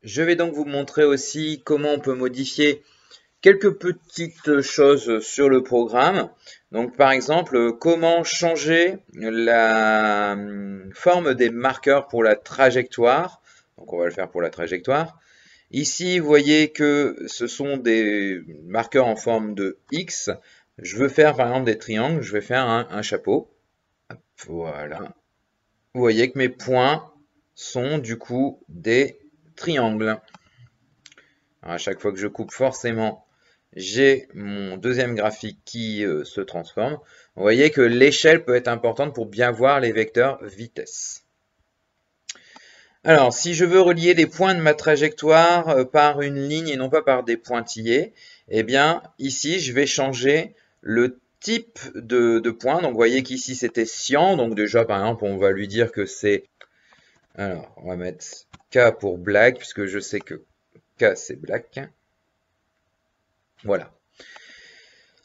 Je vais donc vous montrer aussi comment on peut modifier quelques petites choses sur le programme. Donc par exemple, comment changer la forme des marqueurs pour la trajectoire. Donc on va le faire pour la trajectoire. Ici, vous voyez que ce sont des marqueurs en forme de X. Je veux faire par exemple des triangles, je vais faire un chapeau. Voilà. Vous voyez que mes points sont du coup des triangles. Alors, à chaque fois que je coupe, forcément, j'ai mon deuxième graphique qui se transforme. Vous voyez que l'échelle peut être importante pour bien voir les vecteurs vitesse. Alors, si je veux relier les points de ma trajectoire par une ligne et non pas par des pointillés, eh bien, ici, je vais changer le type de point. Donc, vous voyez qu'ici, c'était cyan. Donc, déjà, par exemple, on va lui dire que c'est... Alors, on va mettre K pour black, puisque je sais que K, c'est black. Voilà.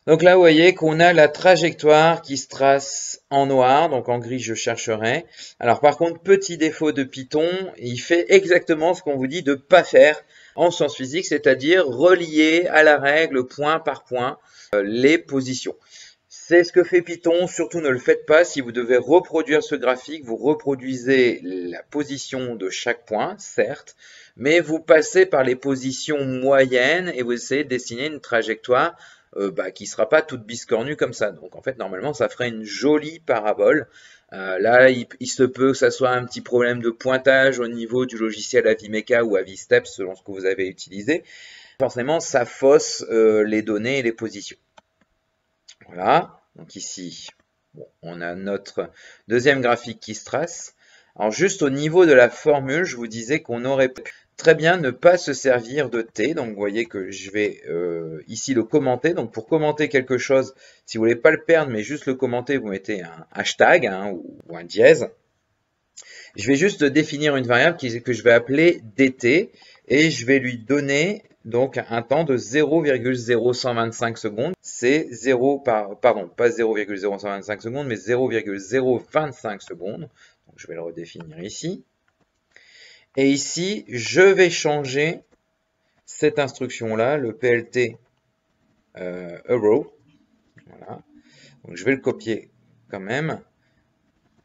Donc là, vous voyez qu'on a la trajectoire qui se trace en noir, donc en gris, je chercherai. Alors par contre, petit défaut de Python, il fait exactement ce qu'on vous dit de ne pas faire en sciences physiques, c'est-à-dire relier à la règle point par point les positions. C'est ce que fait Python, surtout ne le faites pas. Si vous devez reproduire ce graphique, vous reproduisez la position de chaque point, certes, mais vous passez par les positions moyennes et vous essayez de dessiner une trajectoire qui ne sera pas toute biscornue comme ça. Donc en fait, normalement, ça ferait une jolie parabole. Là, il se peut que ça soit un petit problème de pointage au niveau du logiciel Avimeca ou Avistep, selon ce que vous avez utilisé. Forcément, ça fausse les données et les positions. Voilà, donc ici, bon, on a notre deuxième graphique qui se trace. Alors juste au niveau de la formule, je vous disais qu'on aurait pu très bien ne pas se servir de T. Donc vous voyez que je vais ici le commenter. Donc pour commenter quelque chose, si vous voulez pas le perdre, mais juste le commenter, vous mettez un hashtag ou un dièse. Je vais juste définir une variable que je vais appeler dt et je vais lui donner donc un temps de 0,0125 secondes. C'est 0 pardon, pas 0,0125 secondes, mais 0,025 secondes. Donc je vais le redéfinir ici. Et ici, je vais changer cette instruction-là, le plt arrow. Voilà. Donc je vais le copier quand même.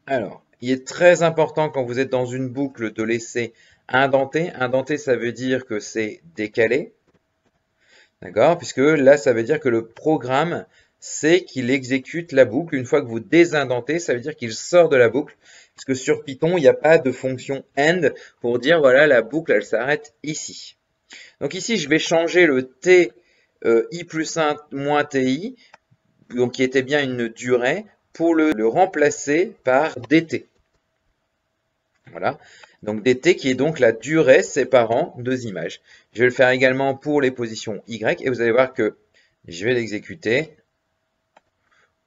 Alors, il est très important quand vous êtes dans une boucle de laisser indenter. Indenter, ça veut dire que c'est décalé. D'accord? Puisque là, ça veut dire que le programme sait qu'il exécute la boucle. Une fois que vous désindentez, ça veut dire qu'il sort de la boucle. Puisque sur Python, il n'y a pas de fonction end pour dire, voilà, la boucle, elle s'arrête ici. Donc ici, je vais changer le t i plus 1 moins ti, donc qui était bien une durée, pour le remplacer par dt. Voilà. Donc dt qui est donc la durée séparant deux images. Je vais le faire également pour les positions y et vous allez voir que je vais l'exécuter.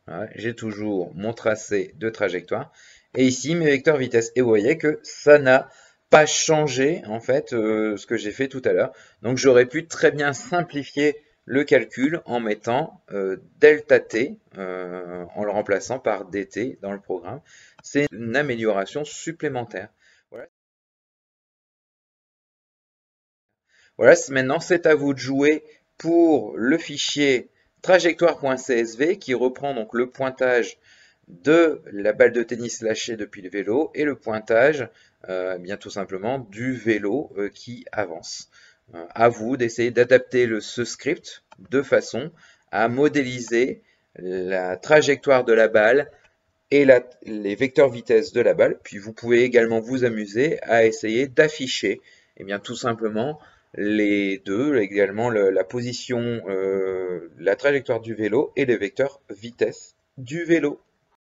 Voilà, j'ai toujours mon tracé de trajectoire. Et ici, mes vecteurs vitesse. Et vous voyez que ça n'a pas changé, en fait, ce que j'ai fait tout à l'heure. Donc, j'aurais pu très bien simplifier le calcul en mettant delta t, en le remplaçant par dt dans le programme. C'est une amélioration supplémentaire. Voilà. Voilà, maintenant c'est à vous de jouer pour le fichier trajectoire.csv qui reprend donc le pointage de la balle de tennis lâchée depuis le vélo et le pointage bien tout simplement du vélo qui avance. À vous d'essayer d'adapter ce script de façon à modéliser la trajectoire de la balle et les vecteurs vitesse de la balle. Puis vous pouvez également vous amuser à essayer d'afficher bien tout simplement les deux, également la position, la trajectoire du vélo et les vecteurs vitesse du vélo.